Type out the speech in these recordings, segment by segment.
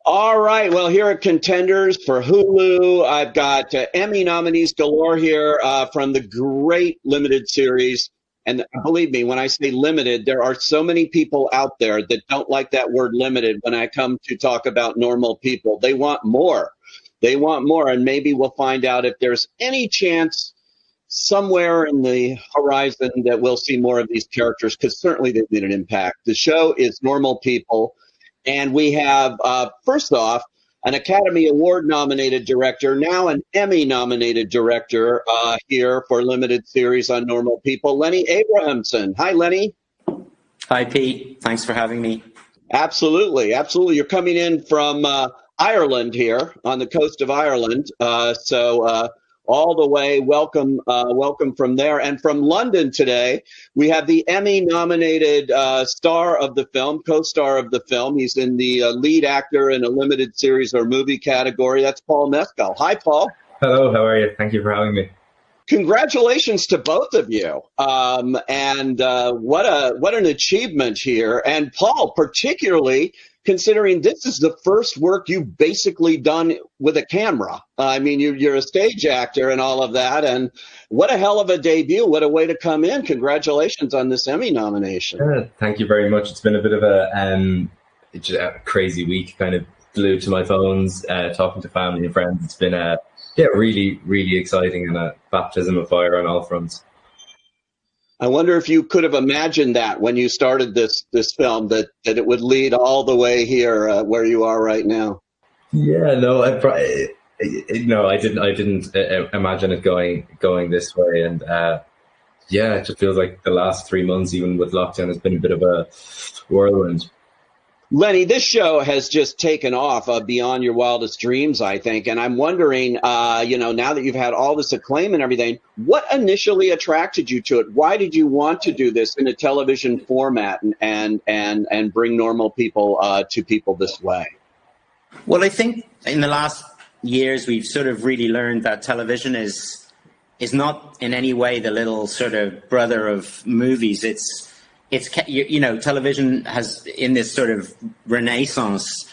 All right. Well, here at Contenders for Hulu, I've got Emmy nominees galore here from the great limited series. And believe me, when I say limited, there are so many people out there that don't like that word limited when I come to talk about normal people. They want more. They want more. And maybe we'll find out if there's any chance somewhere in the horizon that we'll see more of these characters because certainly they've made an impact. The show is Normal People. And we have, first off, an Academy Award nominated director, now an Emmy nominated director here for limited series on Normal People, Lenny Abrahamson. Hi, Lenny. Hi, Pete. Thanks for having me. Absolutely. Absolutely. You're coming in from Ireland here on the coast of Ireland. So all the way, welcome from there. And from London today, we have the Emmy-nominated star of the film, co-star of the film. He's in the lead actor in a limited series or movie category. That's Paul Mescal. Hi, Paul. Hello, how are you? Thank you for having me. Congratulations to both of you. And what an achievement here. And Paul, particularly considering this is the first work you've basically done with a camera. I mean, you're a stage actor and all of that. And what a hell of a debut. What a way to come in. Congratulations on this Emmy nomination. Thank you very much. It's been a bit of a crazy week, kind of glued to my phones, talking to family and friends. It's been really, really exciting and a baptism of fire on all fronts. I wonder if you could have imagined that when you started this film, that it would lead all the way here where you are right now. Yeah, no, I didn't imagine it going this way, and it just feels like the last 3 months, even with lockdown, has been a bit of a whirlwind. Lenny, this show has just taken off beyond your wildest dreams, I think. And I'm wondering, now that you've had all this acclaim and everything, what initially attracted you to it? Why did you want to do this in a television format and bring normal people to people this way? Well, I think in the last years, we've sort of really learned that television is not in any way the little sort of brother of movies. It's television has, in this sort of renaissance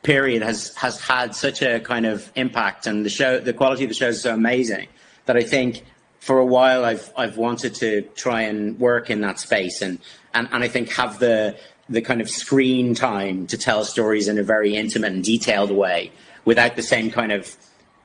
period, has had such a kind of impact, and the quality of the shows is so amazing that I think for a while I've wanted to try and work in that space and I think have the kind of screen time to tell stories in a very intimate and detailed way without the same kind of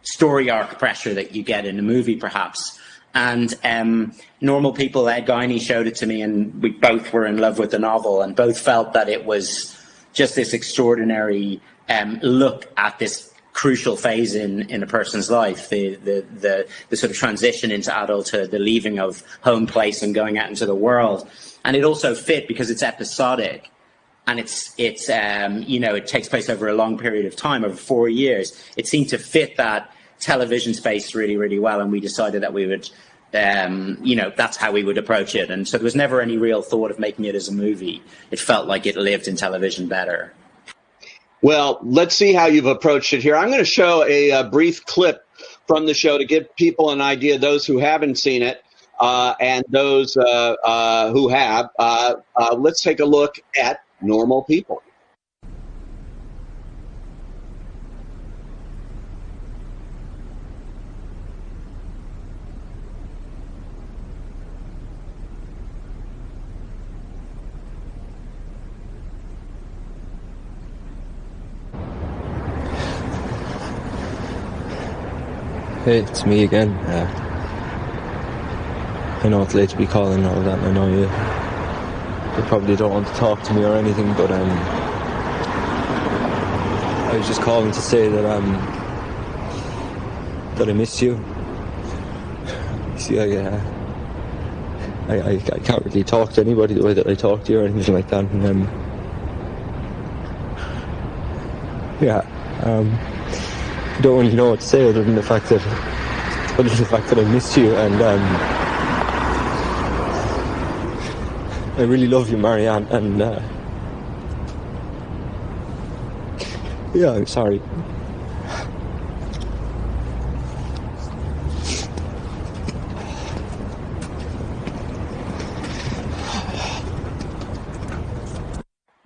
story arc pressure that you get in a movie, perhaps. And Normal People, Ed Guiney showed it to me, and we both were in love with the novel and both felt that it was just this extraordinary look at this crucial phase in a person's life, the sort of transition into adulthood, the leaving of home place and going out into the world. And it also fit because it's episodic, and it takes place over a long period of time, over 4 years. It seemed to fit that television space really, really well, and we decided that we would, that's how we would approach it. And so there was never any real thought of making it as a movie. It felt like it lived in television better. Well, let's see how you've approached it here. I'm going to show a brief clip from the show to give people an idea, those who haven't seen it and those who have. Let's take a look at Normal People. Hey, it's me again. I know it's late to be calling and all that, and I know you probably don't want to talk to me or anything, but I was just calling to say that I miss you. See, I can't really talk to anybody the way that I talk to you or anything like that, and I don't really know what to say other than the fact that I missed you, and I really love you, Marianne, and I'm sorry.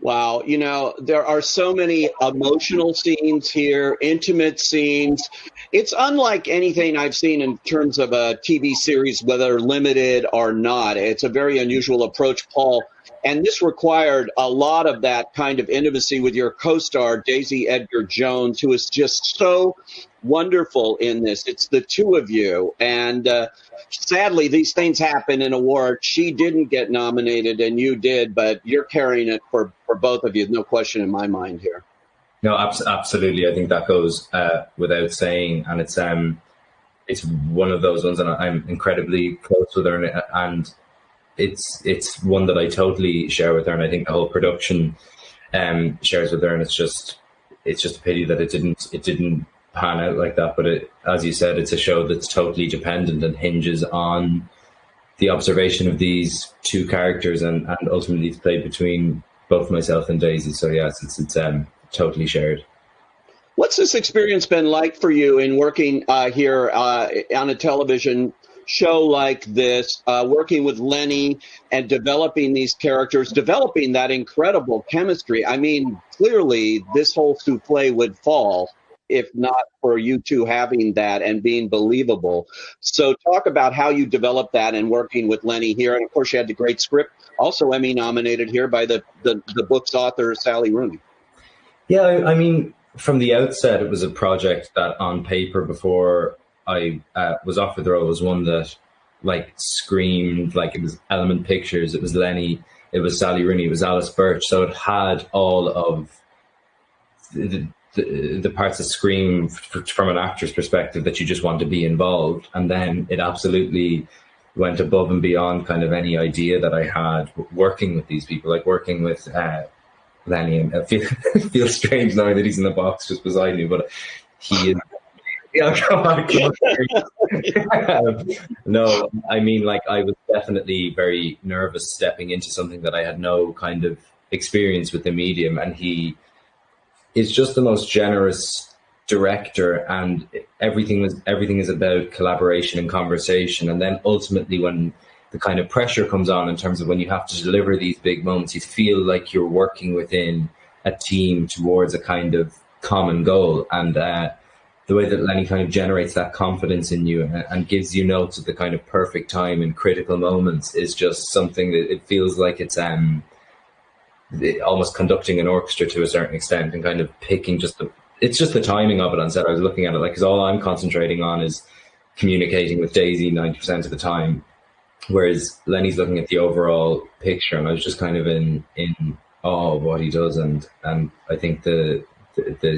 Wow, you know, there are so many emotional scenes here, intimate scenes. It's unlike anything I've seen in terms of a TV series, whether limited or not. It's a very unusual approach, Paul. And this required a lot of that kind of intimacy with your co-star, Daisy Edgar Jones, who is just so wonderful in this. It's the two of you. And sadly, these things happen in awards. She didn't get nominated and you did, but you're carrying it for both of you. No question in my mind here. No, absolutely. I think that goes without saying. And it's one of those ones, and I'm incredibly close with her. And it's one that I totally share with her, and I think the whole production shares with her. And it's just a pity that it didn't pan out like that. But as you said, it's a show that's totally dependent and hinges on the observation of these two characters, and ultimately it's played between both myself and Daisy. So yes, it's totally shared. What's this experience been like for you in working here on a television show like this, working with Lenny and developing these characters, developing that incredible chemistry? I mean, clearly this whole souffle would fall if not for you two having that and being believable. So talk about how you developed that and working with Lenny here. And of course, you had the great script, also Emmy nominated here by the book's author, Sally Rooney. Yeah, I mean, from the outset, it was a project that on paper, before I was offered the role, was one that like screamed, like it was Element Pictures, it was Lenny, it was Sally Rooney, it was Alice Birch. So it had all of the parts that scream from an actor's perspective that you just want to be involved. And then it absolutely went above and beyond kind of any idea that I had working with these people, like working with Lenny. And it feels strange knowing that he's in the box just beside me, but he is. Yeah, come on. No, I mean, like, I was definitely very nervous stepping into something that I had no kind of experience with the medium, and he is just the most generous director, and everything is about collaboration and conversation. And then ultimately, when the kind of pressure comes on in terms of when you have to deliver these big moments, you feel like you're working within a team towards a kind of common goal. And the way that Lenny kind of generates that confidence in you and gives you notes at the kind of perfect time in critical moments is just something that it feels like it's almost conducting an orchestra to a certain extent, and kind of picking it's just the timing of it on set. I was looking at it like, because all I'm concentrating on is communicating with Daisy 90% of the time, whereas Lenny's looking at the overall picture, and I was just kind of in awe of what he does, and I think the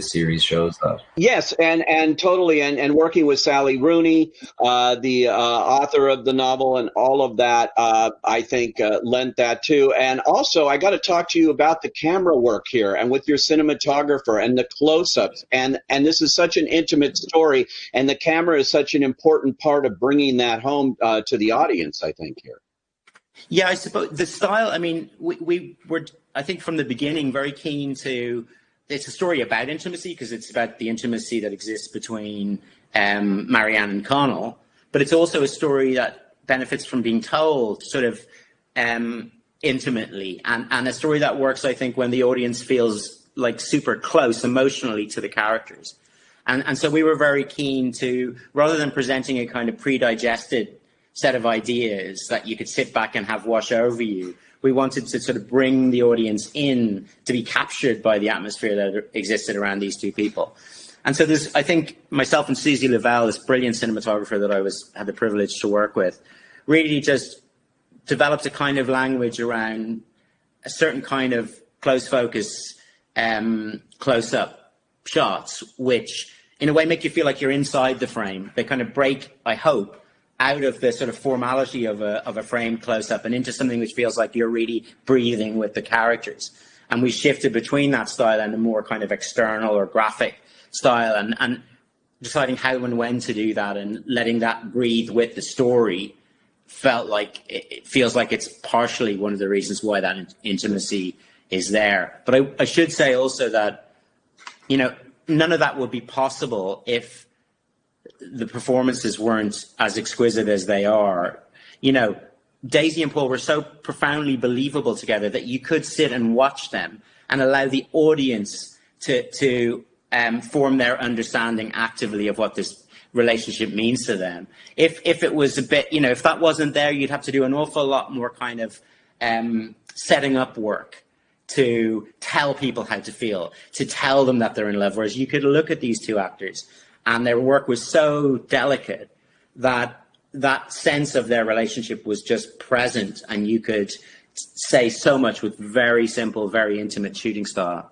series shows that. Yes, and totally, and working with Sally Rooney, the author of the novel, and all of that, I think lent that too. And also, I got to talk to you about the camera work here, and with your cinematographer and the close-ups, and this is such an intimate story, and the camera is such an important part of bringing that home to the audience, I think, here. Yeah, I suppose the style. I mean, we were, I think, from the beginning, very keen to. It's a story about intimacy, because it's about the intimacy that exists between Marianne and Connell, but it's also a story that benefits from being told sort of intimately, and a story that works, I think, when the audience feels like super close emotionally to the characters. And so we were very keen to, rather than presenting a kind of pre-digested set of ideas that you could sit back and have wash over you, we wanted to sort of bring the audience in to be captured by the atmosphere that existed around these two people. And so there's, I think, myself and Susie Lavelle, this brilliant cinematographer that I had the privilege to work with, really just developed a kind of language around a certain kind of close focus, close-up shots, which in a way make you feel like you're inside the frame. They kind of break, I hope, out of the sort of formality of a frame close-up and into something which feels like you're really breathing with the characters. And we shifted between that style and a more kind of external or graphic style, and deciding how and when to do that and letting that breathe with the story it feels like it's partially one of the reasons why that intimacy is there. But I should say also that, you know, none of that would be possible if the performances weren't as exquisite as they are. You know, Daisy and Paul were so profoundly believable together that you could sit and watch them and allow the audience to form their understanding actively of what this relationship means to them. If it was a bit, if that wasn't there, you'd have to do an awful lot more kind of setting up work to tell people how to feel, to tell them that they're in love. Whereas you could look at these two actors and their work was so delicate that that sense of their relationship was just present, and you could say so much with very simple, very intimate shooting style.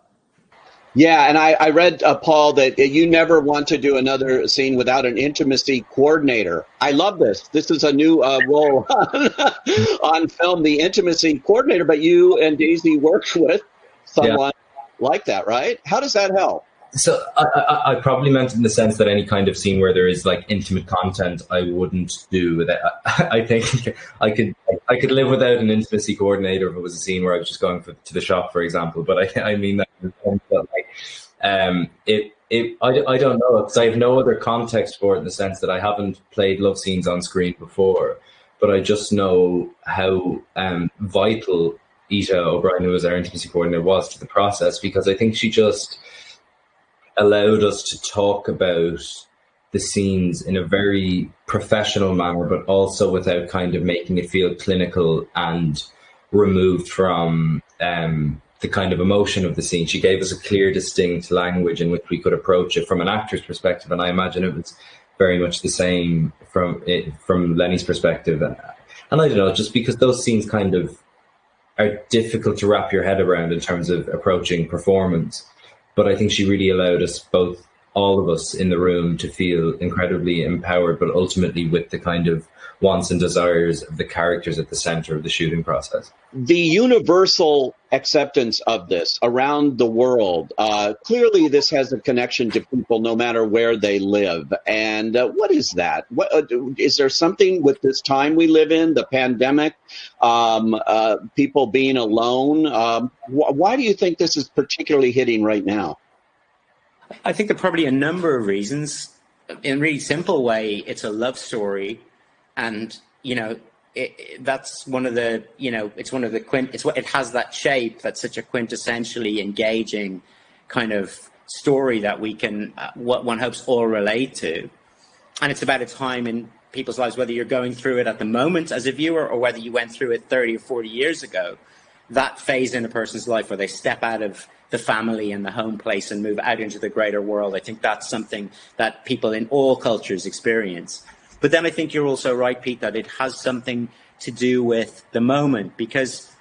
Yeah, and I read, Paul, that you never want to do another scene without an intimacy coordinator. I love this. This is a new role on film, the intimacy coordinator. But you and Daisy worked with someone like that, right? How does that help? So I probably meant in the sense that any kind of scene where there is like intimate content, I wouldn't do with it. I think I could live without an intimacy coordinator if it was a scene where I was just going to the shop, for example. But I mean that in the sense that, I don't know, because I have no other context for it in the sense that I haven't played love scenes on screen before. But I just know how vital Ita O'Brien, who was our intimacy coordinator, was to the process, because I think she just allowed us to talk about the scenes in a very professional manner, but also without kind of making it feel clinical and removed from the kind of emotion of the scene. She gave us a clear, distinct language in which we could approach it from an actor's perspective, and I imagine it was very much the same from Lenny's perspective. And I don't know, just because those scenes kind of are difficult to wrap your head around in terms of approaching performance. But I think she really allowed us, both, all of us in the room, to feel incredibly empowered, but ultimately with the kind of wants and desires of the characters at the center of the shooting process. The universal acceptance of this around the world, clearly this has a connection to people no matter where they live. And what is that? Is there something with this time we live in, the pandemic, people being alone? Why do you think this is particularly hitting right now? I think there are probably a number of reasons. In a really simple way, it's a love story. And, that's one of the, it has that shape that's such a quintessentially engaging kind of story that we can, what one hopes all relate to. And it's about a time in people's lives, whether you're going through it at the moment as a viewer or whether you went through it 30 or 40 years ago, that phase in a person's life where they step out of the family and the home place and move out into the greater world. I think that's something that people in all cultures experience. But then I think you're also right, Pete, that it has something to do with the moment, because,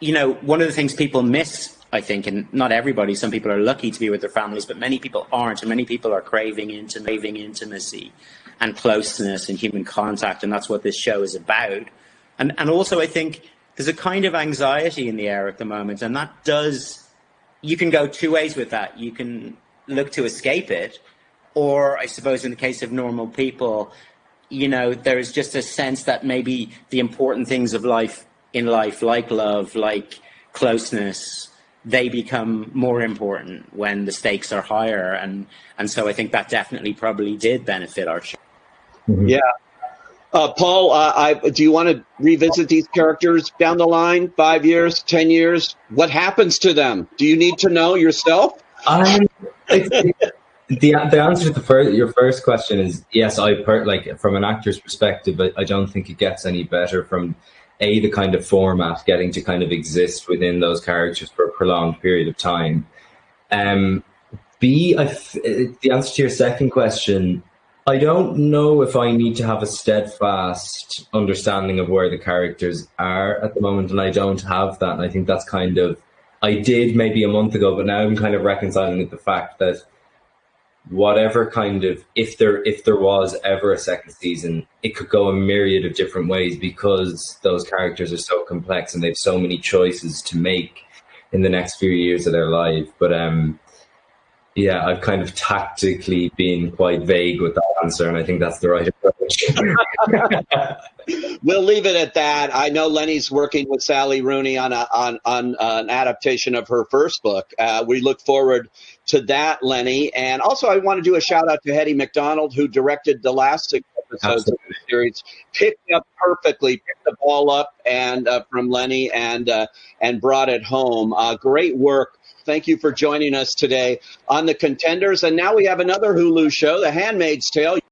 one of the things people miss, I think, and not everybody, some people are lucky to be with their families, but many people aren't, and many people are craving intimacy and closeness and human contact, and that's what this show is about. And also I think there's a kind of anxiety in the air at the moment, and you can go two ways with that. You can look to escape it, or I suppose in the case of normal people, there is just a sense that maybe the important things of life, like love, like closeness, they become more important when the stakes are higher. And so I think that definitely probably did benefit our show. Mm-hmm. Yeah. Paul, do you want to revisit these characters down the line, 5 years, 10 years? What happens to them? Do you need to know yourself? The answer to your first question is yes. From an actor's perspective, I don't think it gets any better from the kind of format, getting to kind of exist within those characters for a prolonged period of time. The answer to your second question, I don't know if I need to have a steadfast understanding of where the characters are at the moment, and I don't have that. And I think that's kind of, I did maybe a month ago, but now I'm kind of reconciling with the fact that whatever kind of, if there was ever a second season, it could go a myriad of different ways, because those characters are so complex and they have so many choices to make in the next few years of their life. But I've kind of tactically been quite vague with that answer, and I think that's the right approach. We'll leave it at that. I know Lenny's working with Sally Rooney on an adaptation of her first book. We look forward to that, Lenny. And also, I want to do a shout out to Hetty McDonald, who directed the last 6 episodes of the series. Picked up perfectly, picked the ball up and from Lenny and brought it home. Great work. Thank you for joining us today on the Contenders. And now we have another Hulu show, The Handmaid's Tale.